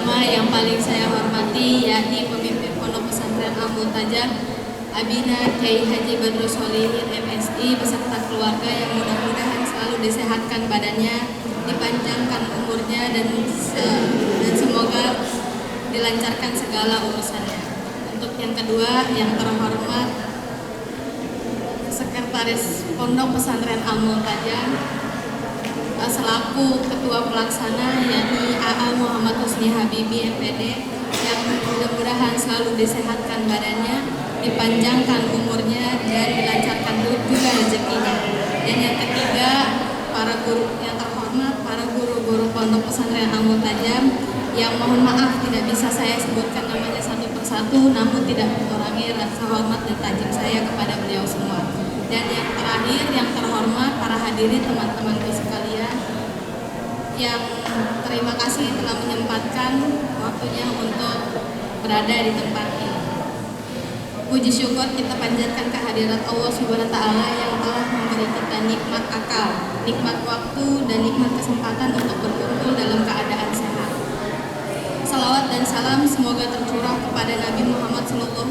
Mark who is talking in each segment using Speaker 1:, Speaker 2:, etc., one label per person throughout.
Speaker 1: pertama yang paling saya hormati yakni pemimpin Pondok Pesantren Al-Multajah Abina Kiai Haji Badrus Solihin MSI beserta keluarga yang mudah-mudahan selalu disehatkan badannya, dipanjangkan umurnya dan semoga dilancarkan segala urusannya. Untuk yang kedua yang terhormat Sekretaris Pondok Pesantren Al-Multajah selaku ketua pelaksana yakni AA Muhammad Husni Habibi MPD yang mudah-mudahan selalu disehatkan badannya, dipanjangkan umurnya dan dilancarkan juga rezekinya. Dan yang ketiga, para guru yang terhormat, para guru-guru Pondok Pesantren Al-Multajah yang mohon maaf tidak bisa saya sebutkan namanya satu persatu, namun tidak mengurangi rasa hormat dan tajim saya kepada beliau semua. Dan yang terakhir, yang terhormat para hadirin teman-temanku sekalian, yang terima kasih telah menyempatkan waktunya untuk berada di tempat ini. Puji syukur kita panjatkan kehadirat Allah Subhanahu wa taala yang telah memberi kita nikmat akal, nikmat waktu dan nikmat kesempatan untuk berkumpul dalam keadaan sehat. Salawat dan salam semoga tercurah kepada Nabi Muhammad SAW,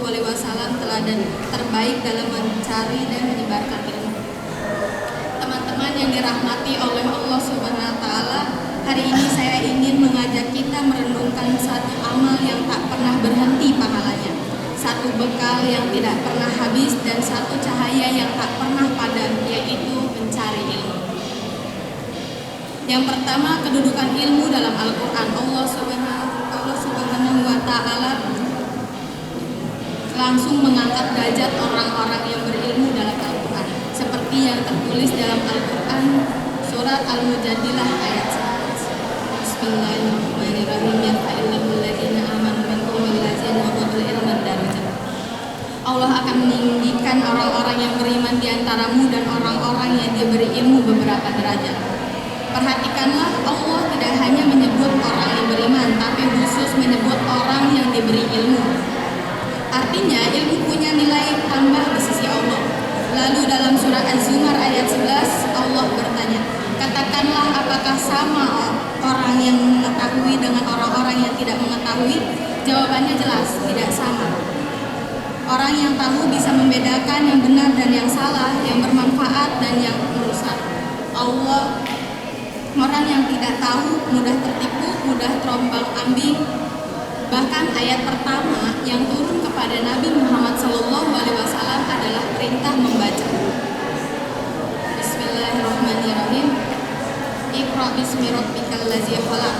Speaker 1: teladan terbaik dalam mencari dan menyebarkan ilmu. Teman-teman yang dirahmati oleh Allah Subhanahu wa taala, hari ini saya ingin mengajak kita merenungkan satu amal yang tak pernah berhenti pahalanya, satu bekal yang tidak pernah habis dan satu cahaya yang tak pernah padam, yaitu mencari ilmu. Yang pertama, kedudukan ilmu dalam Al-Quran. Allah Subhanahu wa ta'ala langsung mengangkat derajat orang-orang yang berilmu dalam Al-Quran, seperti yang tertulis dalam Al-Quran surat Al-Mujadilah ayat 11. Bismillahirrahmanirrahim. Yarfa'illahul ladzina amanu minkum walladzina utul ilma darajat. Allah akan meninggikan orang-orang yang beriman di antaramu dan orang-orang yang diberi ilmu beberapa derajat. Perhatikanlah, Allah tidak hanya menyebut orang yang beriman, tapi khusus menyebut orang yang diberi ilmu. Artinya ilmu punya nilai tambah di sisi Allah. Lalu dalam surat Az-Zumar ayat 11 Allah bertanya, katakanlah apakah sama orang yang mengetahui dengan orang-orang yang tidak mengetahui? Jawabannya jelas, tidak sama. Orang yang tahu bisa membedakan yang benar dan yang salah, yang bermanfaat dan yang merusak. Orang yang tidak tahu mudah tertipu, mudah terombang-ambing. Bahkan ayat pertama yang turun kepada Nabi Muhammad SAW adalah perintah membaca. Bismillahirrahmanirrahim. Iqra bismi rabbikal ladzi khalaq.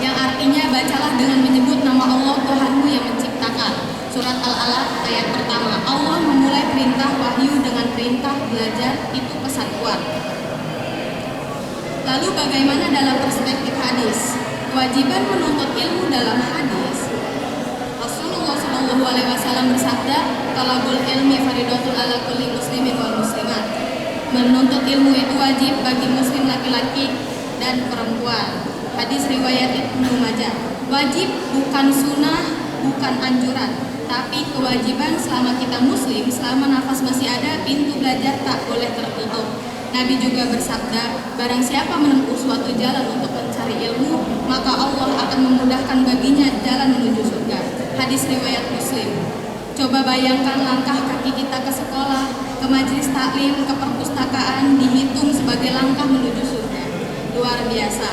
Speaker 1: Yang artinya bacalah dengan menyebut nama Allah Tuhanmu yang menciptakan. Surat Al-Alaq ayat pertama. Allah memulai perintah wahyu dengan perintah belajar, itu pesan kuat. Lalu bagaimana dalam perspektif hadis? Kewajiban menuntut ilmu dalam hadis, Rasulullah SAW bersabda, talabul ilmi faridatul ala kulli muslimin wal muslimat. Menuntut ilmu itu wajib bagi muslim laki-laki dan perempuan. Hadis riwayat Ibnu Majah. Wajib bukan sunnah, bukan anjuran, tapi kewajiban selama kita muslim, selama nafas masih ada, pintu belajar tak boleh tertutup. Nabi juga bersabda, barang siapa menempuh suatu jalan untuk mencari ilmu, maka Allah akan memudahkan baginya jalan menuju surga. Hadis riwayat Muslim. Coba bayangkan langkah kaki kita ke sekolah, ke majelis taklim, ke perpustakaan dihitung sebagai langkah menuju surga. Luar biasa.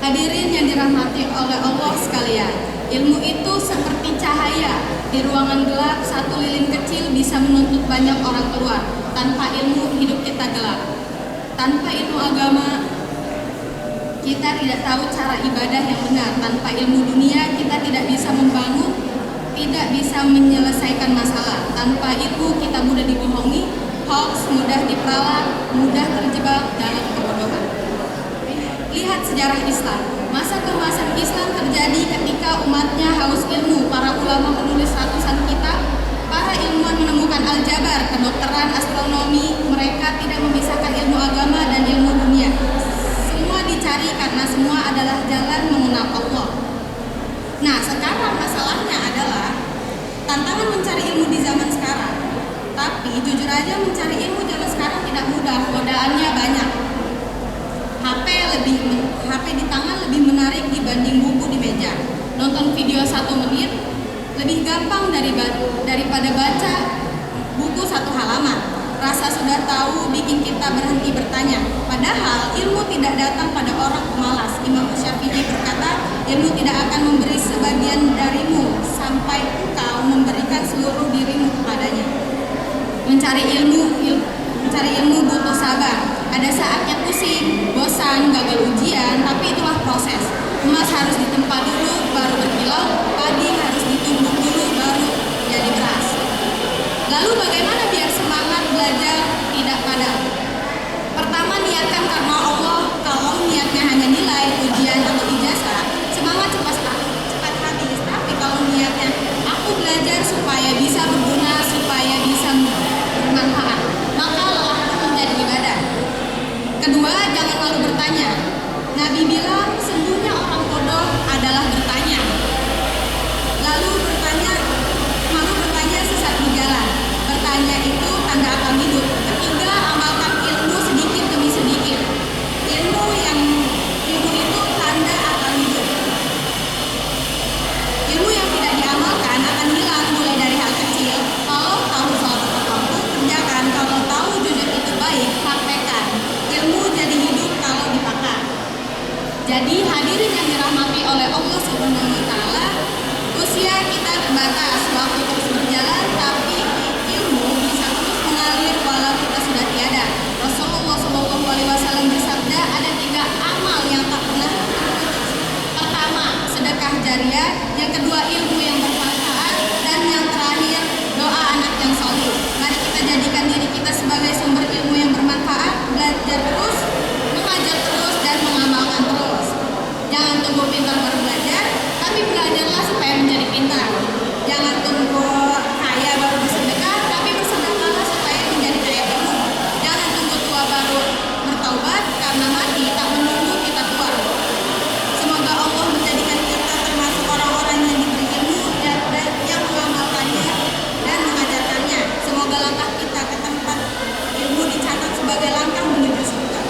Speaker 1: Hadirin yang dirahmati oleh Allah sekalian, ilmu itu seperti cahaya. Di ruangan gelap, satu lilin kecil bisa menuntut banyak orang keluar. Tanpa ilmu, hidup kita gelap. Tanpa ilmu agama, kita tidak tahu cara ibadah yang benar. Tanpa ilmu dunia, kita tidak bisa membangun, tidak bisa menyelesaikan masalah. Tanpa ilmu, kita mudah dibohongi, hoax, mudah diperalat, mudah terjebak dalam kebodohan. Lihat sejarah Islam. Masa keemasan Islam terjadi ketika umatnya haus ilmu. Para ulama menulis ratusan kitab. Para ilmuwan menemukan aljabar, kedokteran, astronomi. Mereka tidak memisahkan ilmu agama dan ilmu dunia. Semua dicari karena semua adalah jalan mengenal Allah. Nah, sekarang masalahnya adalah tantangan mencari ilmu di zaman sekarang. Tapi jujur aja mencari ilmu zaman sekarang tidak mudah, godaannya banyak. HP, HP di tangan lebih menarik dibanding buku di meja. Nonton video 1 menit lebih gampang daripada baca buku 1 halaman. Rasa sudah tahu bikin kita berhenti bertanya. Padahal ilmu tidak datang pada orang pemalas. Imam Syafi'i berkata, ilmu tidak akan memberi sebagian darimu sampai engkau memberikan seluruh dirimu kepadanya. Mencari ilmu butuh sabar. Ada saatnya pusing, bosan, gagal ujian, tapi itulah proses. Emas harus ditempa dulu baru berkilau, padi harus ditumbuk dulu baru jadi beras. Lalu bagaimana biar semangat belajar tidak padam? Pertama, niatkan karena Allah. Kalau niatnya hanya nilai, ujian atau ijazah, semangat cepat habis. Tapi kalau niatnya aku belajar supaya bisa berguna, supaya bisa bermanfaat, maka lelah pun menjadi ibadah. Kedua, jangan malu bertanya. Nabi bilang sesungguhnya orang bodoh adalah bertanya. Lalu malu bertanya sesat di jalan. Bertanya itu tanda akan hidup. Ketiga, amalkan ilmu sedikit demi sedikit. Ilmu itu tanda akan hidup. Ilmu yang tidak diamalkan akan hilang mulai dari hal kecil. Kalau tahu soal tertentu, kerjakan. Kalau tahu jujur itu baik, praktekkan. Ilmu jadi hidup kalau dipakai. Jadi hadirin yang dirahmati oleh Allah Subhanahu wa taala, usia kita terbatas, waktu terus berjalan, tapi ilmu bisa terus mengalir walau kita sudah tiada. Rasulullah SAW bersabda, ada 3 amal yang tak pernah terputus. Pertama, sedekah jariah. Yang kedua, ilmu yang bermanfaat. Dan yang terakhir, doa anak yang saleh. Mari kita jadikan diri kita sebagai sumber ilmu yang bermanfaat, belajar terus, mengajar terus, dan mengamalkan terus. Jangan tunggu pintar baru belajar, tapi belajarlah supaya menjadi pintar. Jangan tunggu kaya baru bersedekah, tapi bersedekahlah supaya menjadi kaya ilmu. Jangan tunggu tua baru bertaubat, karena mati tak menunggu kita tua. Semoga Allah menjadikan kita termasuk orang-orang yang diberi ilmu dan yang mengamalkannya dan mengajarkannya. Semoga langkah kita ke tempat ilmu dicatat sebagai langkah menuju surga.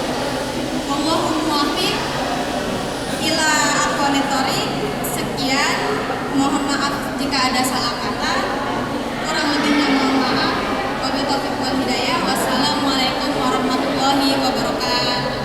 Speaker 1: Allahumma muwaffiq ila aqwamit thoriq. Sekian, mohon maaf jika ada salah kata. Kurang lebihnya mohon maaf. Wabillahi taufiq wal hidayah. Wassalamualaikum warahmatullahi wabarakatuh.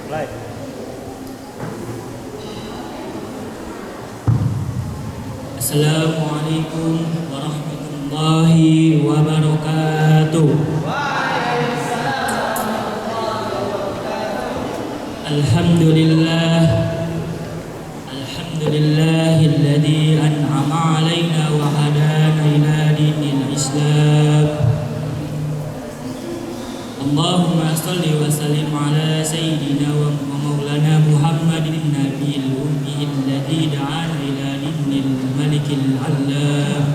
Speaker 2: Assalamualaikum warahmatullahi wabarakatuh. Alhamdulillah, alhamdulillahilladzi an'ama alaina wa hadana ila dinil Islam. Allahumma salli wa sallim ala sayyidina wa maulana Muhammadin nabiyil ummi alladzi da'ana ila dinil malikil allam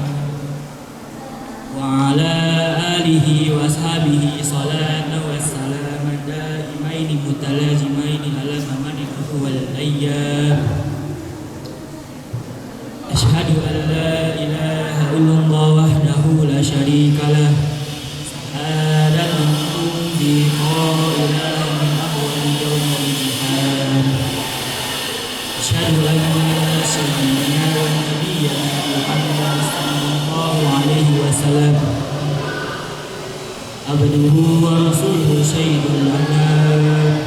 Speaker 2: wa ala alihi wa ashabihi salatan wa salaman daimaini mutalazimaini ala mamanihi wal ayyam. Ashhadu an la ilaha illallah wahdahu la syarika lah syahadatan tunji qailan min awwal yawmil jihad. Ashhadu anna sayyidina wa nabiyyana Muhammad sallallahu alaihi wasallam abduhu wa rasuluhu sayyidul anam.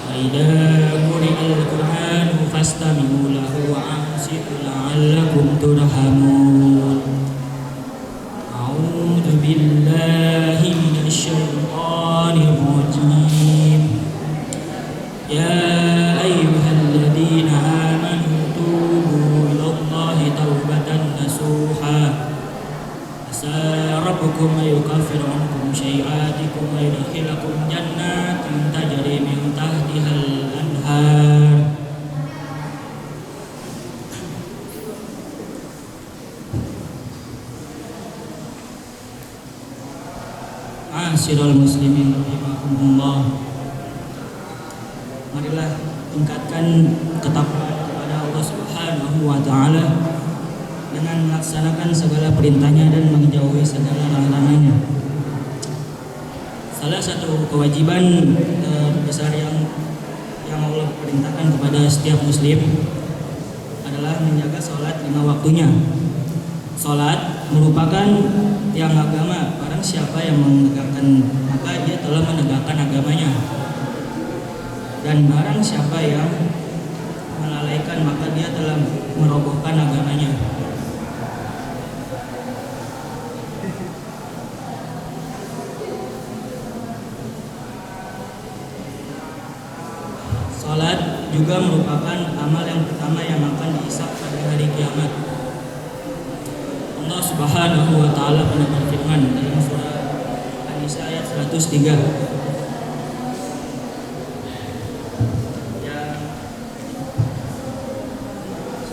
Speaker 2: Wa idza quri'al qur'anu fastami'u lahu wa ansitu la'allakum turhamun. A'udzu billahi minasy syaithanir rajim. Ya ayyuhalladzina amanu tubu ilallahi taubatan nasuha. Asa rabbukum yukaffir ankum syai'atikum wa yudkhilukum jannatin tajri min tahtihal anhar. Ma'asyiral muslimin rahimakumullah. Marilah tingkatkan ketakwaan kepada Allah Subhanahu wa taala dengan melaksanakan segala perintahnya dan menjauhi segala larangannya. Salah satu kewajiban besar yang Allah perintahkan kepada setiap muslim adalah menjaga sholat 5 waktunya. Sholat merupakan tiang agama. Barang siapa yang menegakkan, maka dia telah menegakkan agamanya. Dan barang siapa yang melalaikan, maka dia telah merobohkan agamanya. Salat juga merupakan amal yang pertama yang akan dihisab pada hari kiamat. Allah Subhanahu wa taala pernah berfirman dalam surah An-Nisa ayat 103.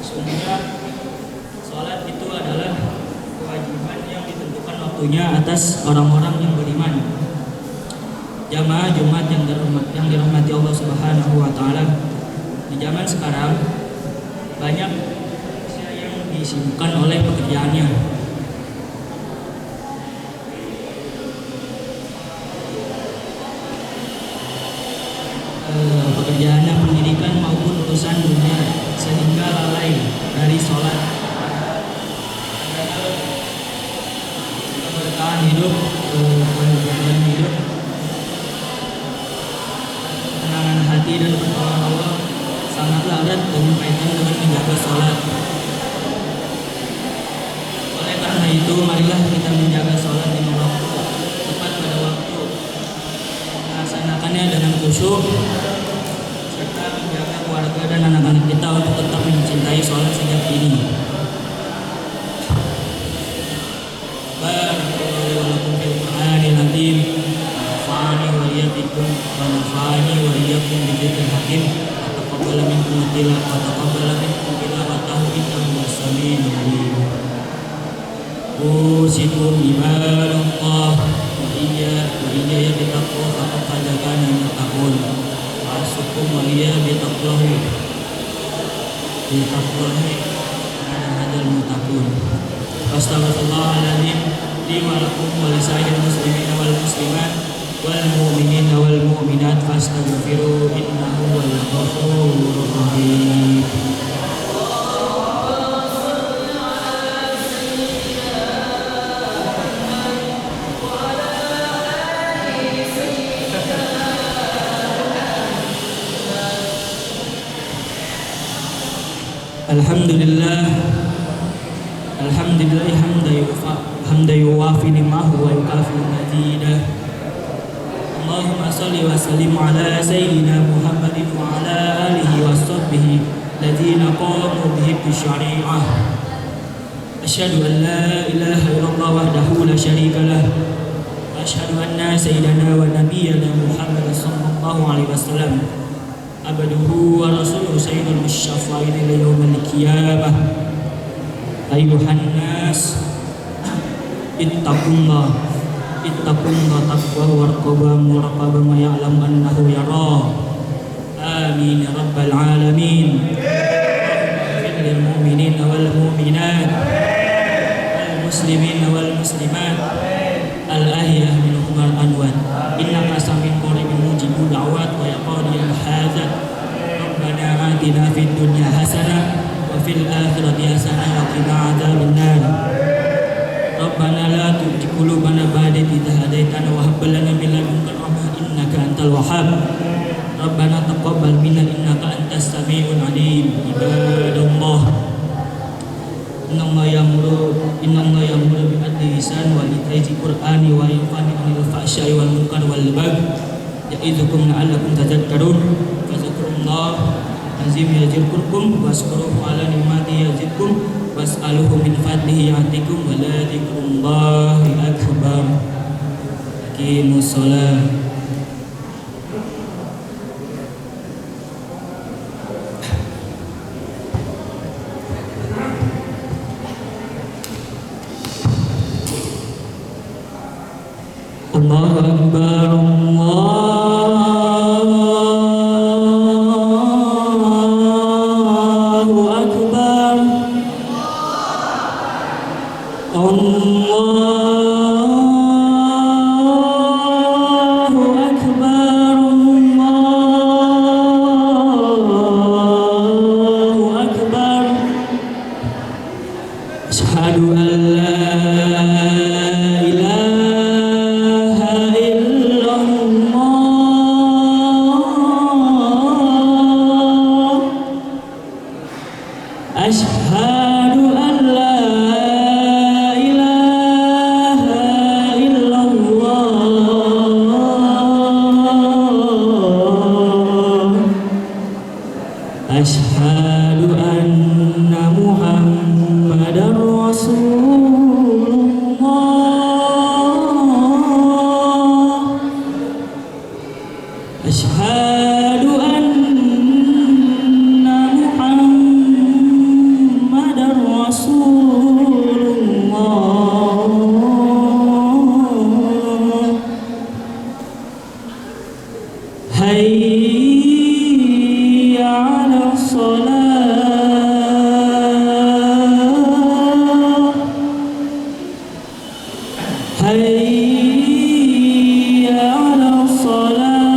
Speaker 2: Sesungguhnya salat itu adalah kewajiban yang ditentukan waktunya atas orang-orang yang beriman. Jamaah Jumat yang dirahmati Allah Subhanahu wa taala, di zaman sekarang banyak yang disibukkan oleh pekerjaannya. Pekerjaannya pendidikan maupun urusan dunia, sehingga lalai dari sholat. Keberkahan hidup, kebahagiaan hidup, ketenangan hati dan pertolongan Allah sangatlah erat dengan kaitan dengan menjaga sholat. Oleh karena itu, marilah kita menjaga sholat 5 waktu, tepat pada waktu, melaksanakannya dengan khusyuk, serta menjaga keluarga dan anak-anak kita untuk tetap mencintai sholat sejak dini. Barakallahu walakum fil Qur'anil azim. Nafa'ani wa iyyakum wa nafa'ani wa iyyakum bidzikril hakim. Taqabbal minkum tilawah wa taqabbal minkum tilawatahu innahu was-sami'ul 'alim. Usikum ibadallah wa iyya bittaqwa faqad kana yattaqun. Asukum wa iyya bittaqwahi ana hadal muttaqun. Astaghfirullahaladzim li wa lakum wa lisa'iril muslimina wal muslimat wal mu'minina wal mu'minat fastaghfiru innahu wal ghafurur rahim. Alhamdulillah hamdan yuwafi ni'amahu wa yukafi mazidah. Allahumma salli wa sallim ala sayyidina Muhammadin wa ala alihi wa sahbihi ladzina qamu bihi bisyari'ah. Asyhadu an la ilaha illallah wahdahu la syarika lah. Wa asyhadu anna sayyidana wa nabiyyana Muhammad sallallahu alaihi wasallam abduhu wa rasuluhu sayyidul musyafa'in ila yaumil qiyamah. Ayuhan nas ittaqullah taqwa warqaba muraqaba ma ya'lam annahu yara. Amin ya rabbal alamin. Allahumma lil mu'minina wal mu'minat wal muslimina wal muslimat al ahyah minhum wal amwat innaka samin qaribun mujibud da'wat wa yaqadiyal hajat. Rabbana atina fid dunya hasanah wa fil akhirati hasanah wa qina adzabannar. Rabbana la tuzigh qulubana ba'da idh hadaitana wa hab lana min ladunka rahmah innaka antal wahhab. Rabbana taqabbal minna innaka antas samiul alim. Ibadallah, innallaha ya'muru bil adli ihsan wa ita'i dzil qur'ani wa yanha 'anil fahsya'i wal munkar wal baghi ya'idzukum la'allakum tadhakkarun. Fadhkurullaha azim yajkurkum washkuruhu ala ni'matihi yazidkum was'aluhu min fadlihi ya'tikum wa la dzikrullahi akbar. Aqimus shalah. Allahu akbar, Allahu akbar, Allahu akbar, Allahu akbar. Asyhadu an la Asyhadu an la ilaha illallah. Asyhadu anna Muhammadar Rasulullah. Asyhadu hayya 'alas shalah, hayya 'alas shalah,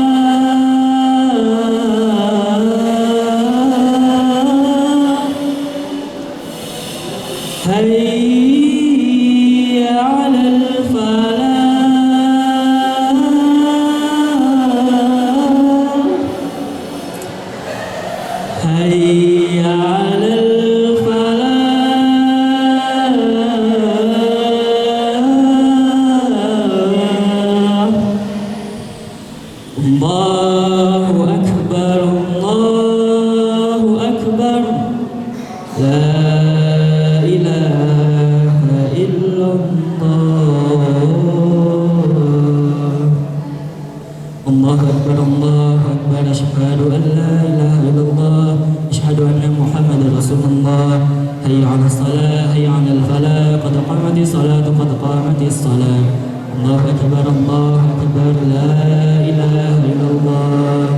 Speaker 2: hayya 'alal falah. Hayya 'alal falah. Allahu akbar, Allahu akbar. La ilaha illallah. Allahu akbar, Allahu akbar. Asyhadu an la ilaha illallah. Asyhadu anna Muhammadar Rasulullah. Hayya 'alas salah, hayya 'alal falah. Qad qamatis salatu, qad qamatis salah. Allahu akbar, Allahu akbar. La ilaha illallah.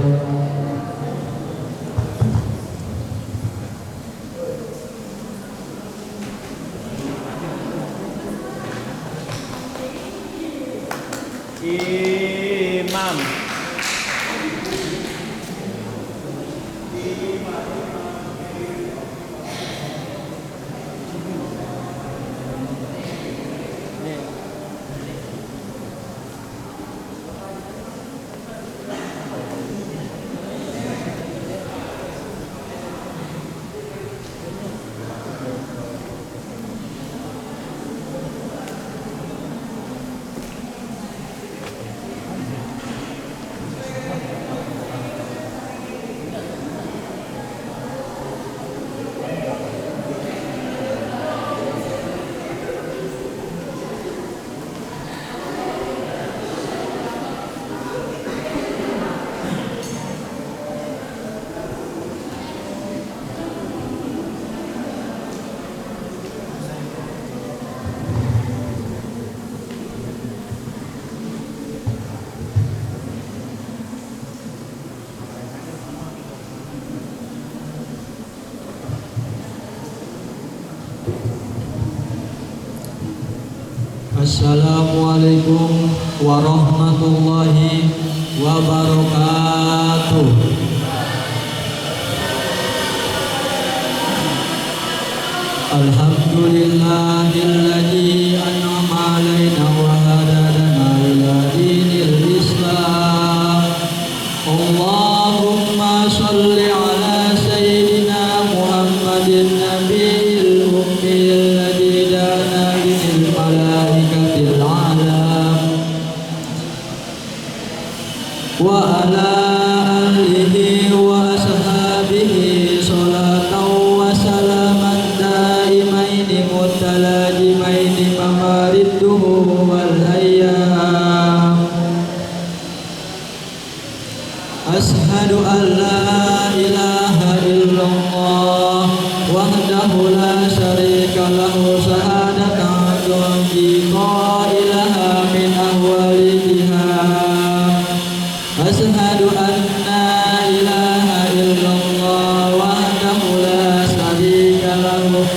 Speaker 3: Imam. Assalamualaikum warahmatullahi wabarakatuh. Alhamdulillahilladzi an'ama 'alaina wa hadana ila dinil Islam. Allahumma shalli ala sayyidina Muhammadin nabiyil ummi alladzi dana bil malaikatil alam wa ala alihi wa ashabihi salatan wa salaman daimaini mutalajimaini mamaridduhu wal ayyam. Ashhadu an la ilaha illallah wahdahu la syarika lahu syahadatan tunji qailaha min ahwaliha. Ashhadu anna ilaha illallah wahdahu la syarika lahu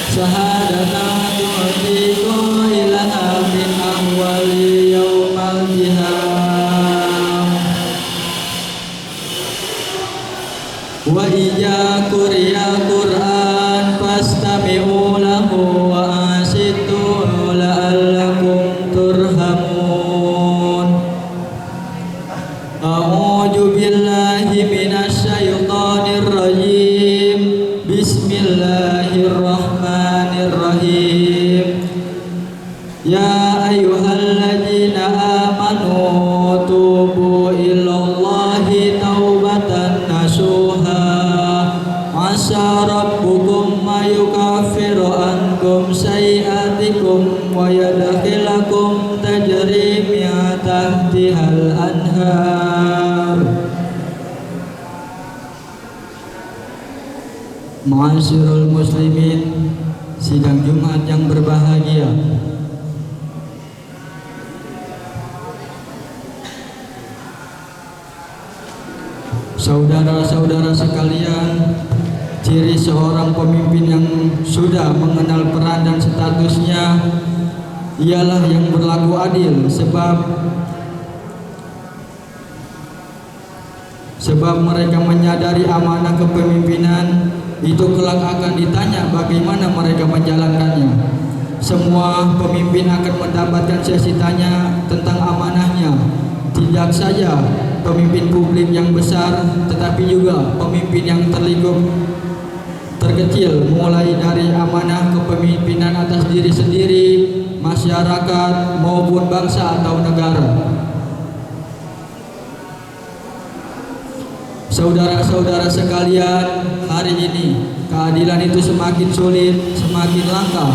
Speaker 3: syahadatan tunji qailaha min ahwali yaumal qiyamah. Wa ija quriya Qur'an fastami'u lahu wa ansitu la'allakum turhamun. A'udzu billahi minasy syaithanir rajim. Bismillahirrahmanirrahim. Ya ayyuhalladzina amanu tubu ilallahi taubatan nasuha. Asa rabbukum mayukaffiru ankum sayiatikum wa yadkhilakum tajri min tahtihal anhar. Ma'asyiral muslimin, sidang Jumat yang berbahagia. Saudara-saudara sekalian, ciri seorang pemimpin yang sudah mengenal peran dan statusnya ialah yang berlaku adil, sebab mereka menyadari amanah kepemimpinan itu kelak akan ditanya bagaimana mereka menjalankannya. Semua pemimpin akan mendapatkan sesi tanya tentang amanahnya. Tidak saja pemimpin publik yang besar, tetapi juga pemimpin yang terkecil, mulai dari amanah kepemimpinan atas diri sendiri, masyarakat maupun bangsa atau negara. Saudara-saudara sekalian, hari ini keadilan itu semakin sulit, semakin langka.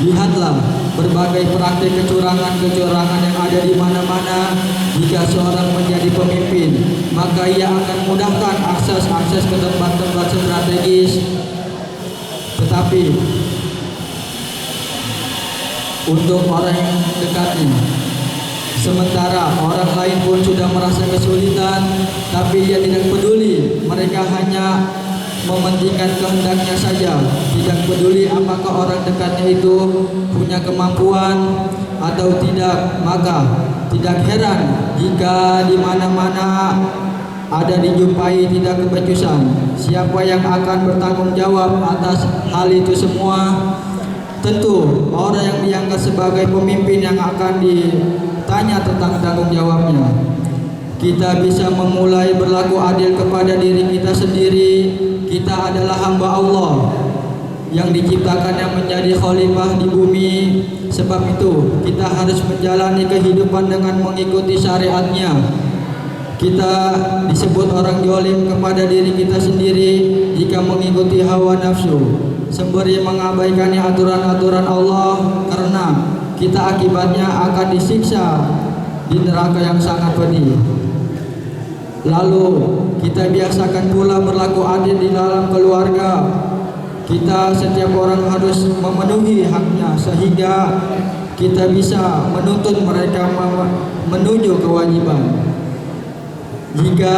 Speaker 3: Lihatlah berbagai praktik kecurangan-kecurangan yang ada di mana-mana. Jika seorang menjadi pemimpin, maka ia akan mudahkan akses ke tempat-tempat strategis. Tetapi untuk orang yang dekatnya, sementara orang lain pun sudah merasa kesulitan, tapi ia tidak peduli. Mereka hanya mementingkan kehendaknya saja, tidak peduli apakah orang dekatnya itu punya kemampuan atau tidak. Maka tidak heran jika di mana-mana ada dijumpai tidak kebecusan. Siapa yang akan bertanggung jawab atas hal itu semua? Tentu orang yang dianggap sebagai pemimpin yang akan ditanya tentang tanggung jawabnya. Kita bisa memulai berlaku adil kepada diri kita sendiri. Kita adalah hamba Allah yang diciptakannya menjadi khalifah di bumi. Sebab itu kita harus menjalani kehidupan dengan mengikuti syariatnya. Kita disebut orang zalim kepada diri kita sendiri jika mengikuti hawa nafsu, sembari mengabaikannya aturan-aturan Allah, karena kita akibatnya akan disiksa di neraka yang sangat pedih. Lalu kita biasakan pula berlaku adil di dalam keluarga. Kita setiap orang harus memenuhi haknya sehingga kita bisa menuntut mereka menuju kewajiban. Jika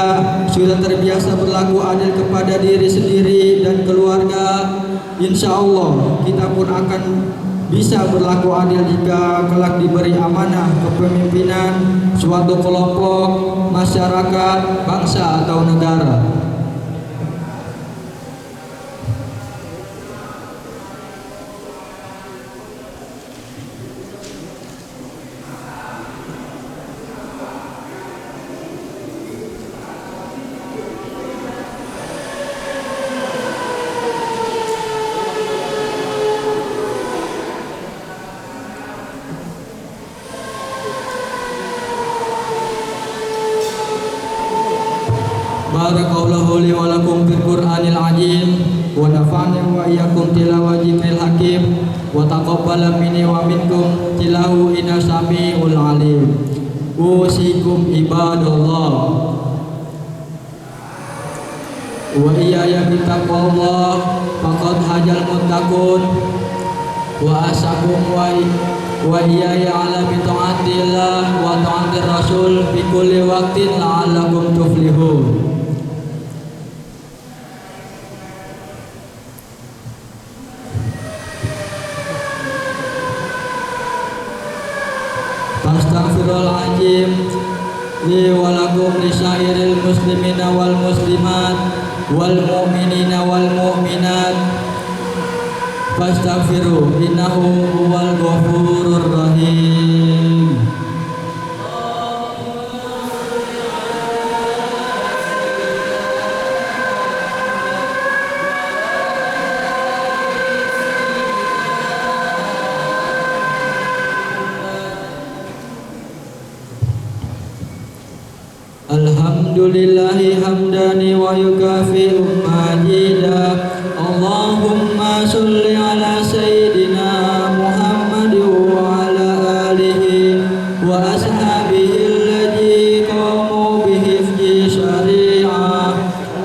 Speaker 3: sudah terbiasa berlaku adil kepada diri sendiri dan keluarga, insya Allah kita pun akan bisa berlaku adil jika kelak diberi amanah kepemimpinan suatu kelompok, masyarakat, bangsa atau negara. Barakallahu li wa lakum fil Qur'anil azim wa nafa'ani wa iyyakum tilawah dzikril hakim wa taqabbala minni wa minkum tilahu inna samiul alim. Usikum ibadallah wa iyaya bittaqwallah faqad hajal muttaqun wa asakum wa iyaya ala bi ta'atillah wa ta'atir rasul fi kulli waqtin la'allakum tuflihun. Astaghfirullahaladzim li walakum lisairil muslimina wal muslimat wal mu'minina wal mu'minat fastaghfiru innahu huwal ghafurur rahim. Alhamdulillahi hamdani wa yukafi'u majida. Allahumma sholli ala sayyidina Muhammad wa ala alihi wa ashabihi alladhi qamu bihifzi syari'ah.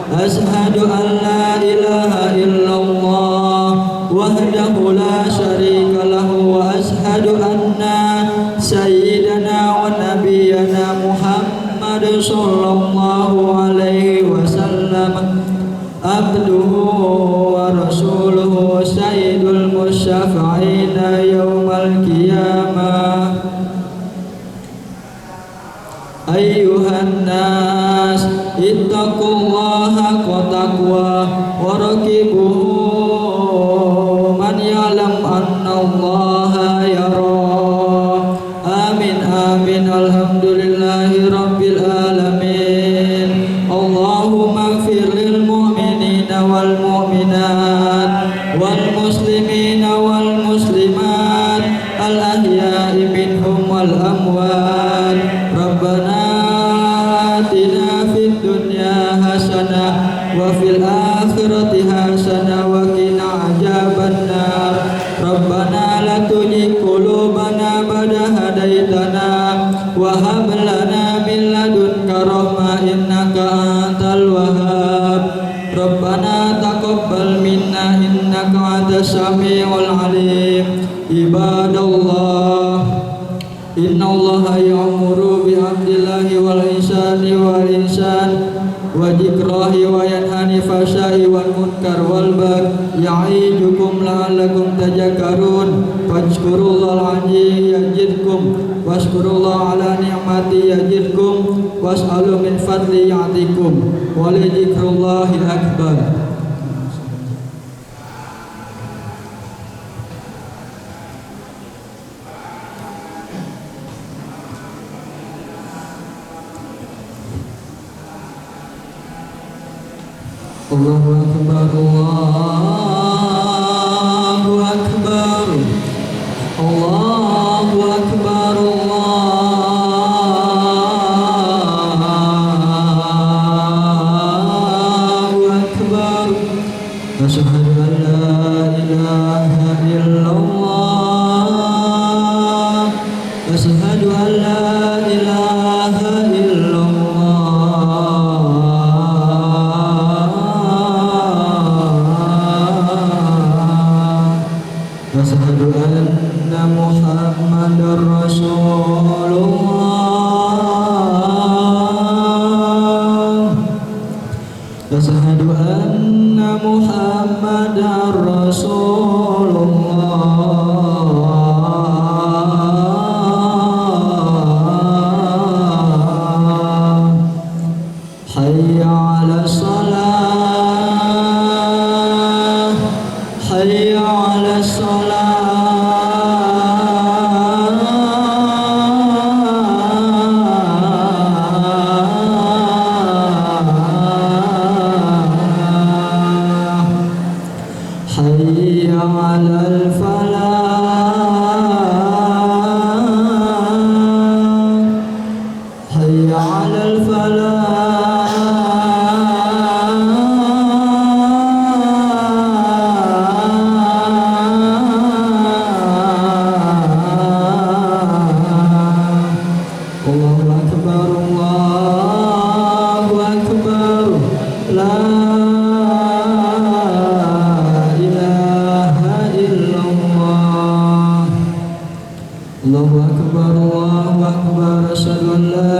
Speaker 3: Ashhadu an la ilaha illallah wahdahu la syarika lahu wa ashhadu anna sayyidana wa nabiyyana Muhammad sallallahu alaihi wasallam abduhu wa rasuluhu sayyidul musyafa'ina yaumal qiyamah. Ayyuhan nas ittaqullaha haqqa taqwa wa raqibuhu man ya'lam anna allaha yara. Amin amin alhamdulillahi rabbil alamin. Allahumma ighfir lil mu'minina wal mu'minat wal muslimina wal muslimat al ahya'i minhum wal amwat. Rabbana atina fid dunya hasanah wa fil akhirati hasanah wa qina adzabannar. Rabbana la tuzigh qulubana ba'da hadaitana wa hab lana min ladunka rahmah innaka antal wahhab. Rabbana taqabbal minna innaka antas samiul alim. Ibadallah innallaha ya'muru bi'adlillahi wal ihsani wal ihsan wa dzikrahi wa yanhani fasya'i wal munkar wal baghi ya'idukum la'allakum tadhakkarun. Fadhkurullaha al-'azim yazidkum washkurullaha ala ni'mati yazidkum was'alu min fadli ya'tikum wa li dzikrullahi akbar. Allahu akbar, Allahu akbar, Allahu akbar, Allahu akbar. Asyhadu an la ilaha illallah, asyhadu an la ilaha illallah. حي على الفلاح الله أكبر الله أكبر لا إله إلا الله الله أكبر أشهد أن لا